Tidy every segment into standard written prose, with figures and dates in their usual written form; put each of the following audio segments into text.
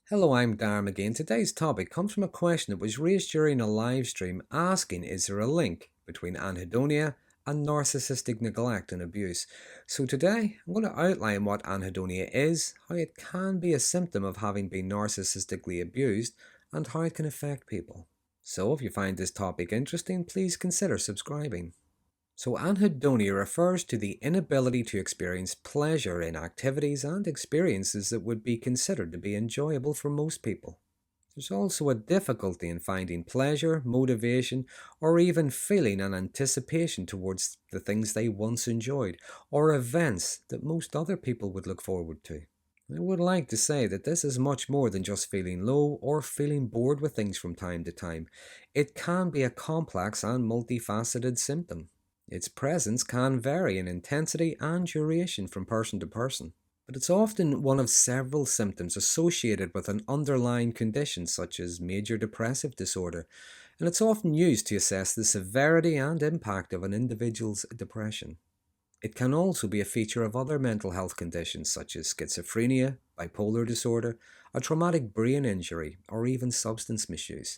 Hello, I'm Darren again. Today's topic comes from a question that was raised during a live stream asking, is there a link between anhedonia and narcissistic neglect and abuse? So today I'm going to outline what anhedonia is, how it can be a symptom of having been narcissistically abused, and how it can affect people. So if you find this topic interesting, please consider subscribing. So anhedonia refers to the inability to experience pleasure in activities and experiences that would be considered to be enjoyable for most people. There's also a difficulty in finding pleasure, motivation, or even feeling an anticipation towards the things they once enjoyed, or events that most other people would look forward to. I would like to say that this is much more than just feeling low or feeling bored with things from time to time. It can be a complex and multifaceted symptom. Its presence can vary in intensity and duration from person to person, but it's often one of several symptoms associated with an underlying condition such as major depressive disorder, and it's often used to assess the severity and impact of an individual's depression. It can also be a feature of other mental health conditions such as schizophrenia, bipolar disorder, a traumatic brain injury, or even substance misuse.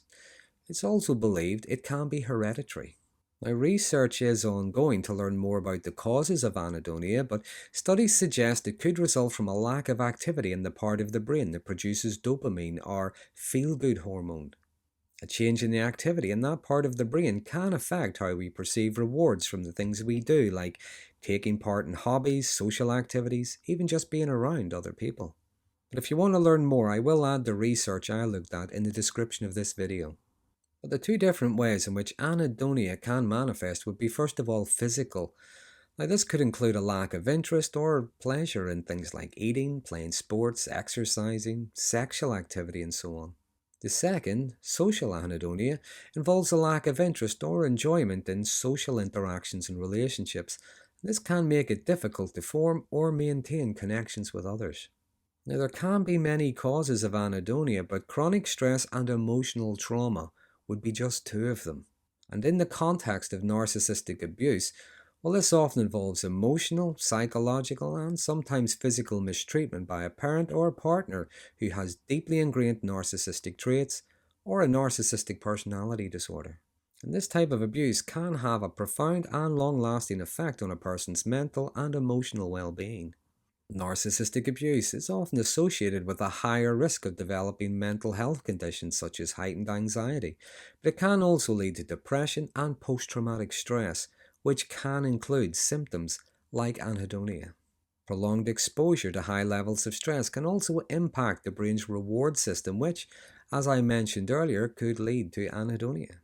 It's also believed it can be hereditary. Now, research is ongoing to learn more about the causes of anhedonia, but studies suggest it could result from a lack of activity in the part of the brain that produces dopamine or feel-good hormone. A change in the activity in that part of the brain can affect how we perceive rewards from the things we do, like taking part in hobbies, social activities, even just being around other people. But if you want to learn more, I will add the research I looked at in the description of this video. But the two different ways in which anhedonia can manifest would be first of all physical. Now this could include a lack of interest or pleasure in things like eating, playing sports, exercising, sexual activity and so on. The second, social anhedonia, involves a lack of interest or enjoyment in social interactions and relationships. This can make it difficult to form or maintain connections with others. Now there can be many causes of anhedonia, but chronic stress and emotional trauma would be just two of them. And in the context of narcissistic abuse, well, this often involves emotional, psychological, and sometimes physical mistreatment by a parent or a partner who has deeply ingrained narcissistic traits or a narcissistic personality disorder. And this type of abuse can have a profound and long-lasting effect on a person's mental and emotional well-being. Narcissistic abuse is often associated with a higher risk of developing mental health conditions such as heightened anxiety, but it can also lead to depression and post-traumatic stress, which can include symptoms like anhedonia. Prolonged exposure to high levels of stress can also impact the brain's reward system, which, as I mentioned earlier, could lead to anhedonia.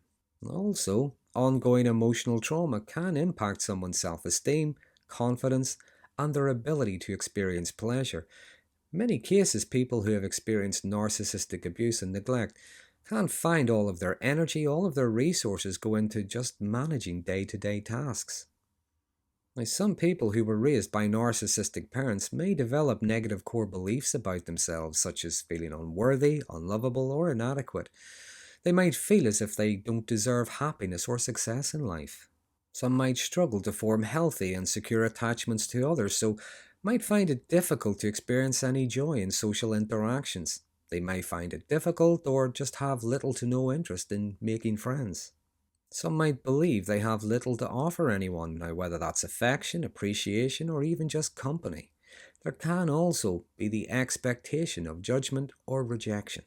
Also, ongoing emotional trauma can impact someone's self-esteem, confidence, and their ability to experience pleasure. In many cases, people who have experienced narcissistic abuse and neglect can't find all of their energy, all of their resources go into just managing day-to-day tasks. Now, some people who were raised by narcissistic parents may develop negative core beliefs about themselves, such as feeling unworthy, unlovable, or inadequate. They might feel as if they don't deserve happiness or success in life. Some might struggle to form healthy and secure attachments to others, so might find it difficult to experience any joy in social interactions. They may find it difficult or just have little to no interest in making friends. Some might believe they have little to offer anyone, now whether that's affection, appreciation, or even just company. There can also be the expectation of judgment or rejection.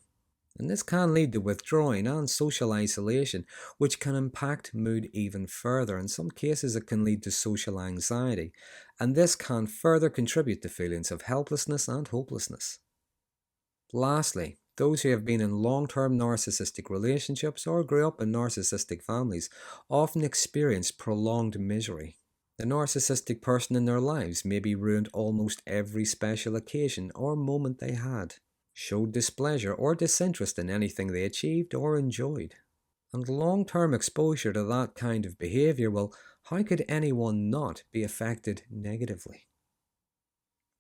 And this can lead to withdrawing and social isolation, which can impact mood even further. In some cases, it can lead to social anxiety, and this can further contribute to feelings of helplessness and hopelessness. Lastly, those who have been in long-term narcissistic relationships or grew up in narcissistic families often experience prolonged misery. The narcissistic person in their lives maybe ruined almost every special occasion or moment they had, showed displeasure or disinterest in anything they achieved or enjoyed. And long-term exposure to that kind of behavior, well, how could anyone not be affected negatively?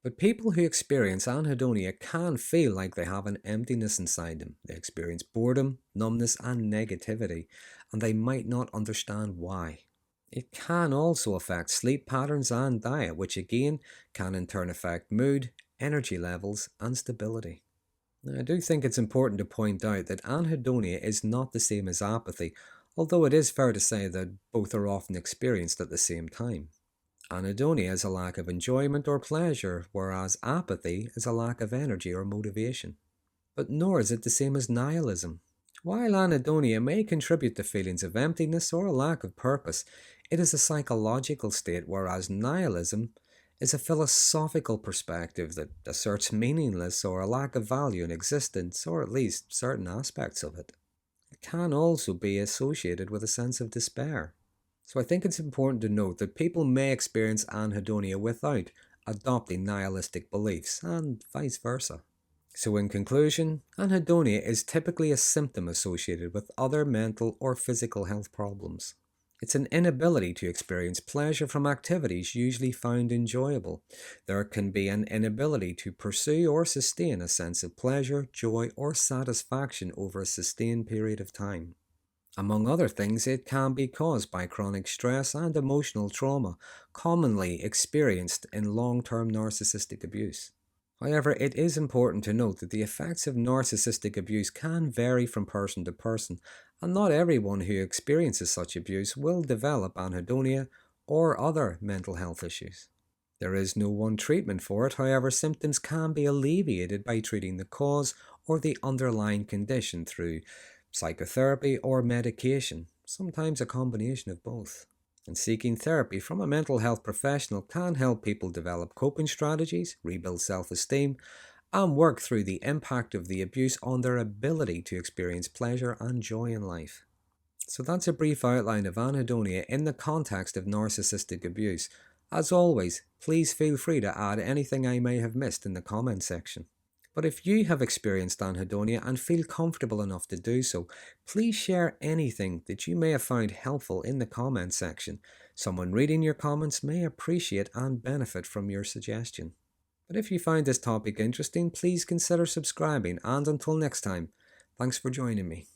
But people who experience anhedonia can feel like they have an emptiness inside them. They experience boredom, numbness, and negativity, and they might not understand why. It can also affect sleep patterns and diet, which again can in turn affect mood, energy levels, and stability. Now, I do think it's important to point out that anhedonia is not the same as apathy, although it is fair to say that both are often experienced at the same time. Anhedonia is a lack of enjoyment or pleasure, whereas apathy is a lack of energy or motivation. But nor is it the same as nihilism. While anhedonia may contribute to feelings of emptiness or a lack of purpose, it is a psychological state, whereas nihilism is a philosophical perspective that asserts meaningless or a lack of value in existence, or at least certain aspects of it. It can also be associated with a sense of despair. So I think it's important to note that people may experience anhedonia without adopting nihilistic beliefs, and vice versa. So, in conclusion, anhedonia is typically a symptom associated with other mental or physical health problems. It's an inability to experience pleasure from activities usually found enjoyable. There can be an inability to pursue or sustain a sense of pleasure, joy, or satisfaction over a sustained period of time. Among other things, it can be caused by chronic stress and emotional trauma, commonly experienced in long term narcissistic abuse. However, it is important to note that the effects of narcissistic abuse can vary from person to person, and not everyone who experiences such abuse will develop anhedonia or other mental health issues. There is no one treatment for it, however, symptoms can be alleviated by treating the cause or the underlying condition through psychotherapy or medication, sometimes a combination of both. And seeking therapy from a mental health professional can help people develop coping strategies, rebuild self esteem, and work through the impact of the abuse on their ability to experience pleasure and joy in life. So that's a brief outline of anhedonia in the context of narcissistic abuse. As always, please feel free to add anything I may have missed in the comment section. But if you have experienced anhedonia and feel comfortable enough to do so, please share anything that you may have found helpful in the comment section. Someone reading your comments may appreciate and benefit from your suggestion. But if you find this topic interesting, please consider subscribing, and until next time, thanks for joining me.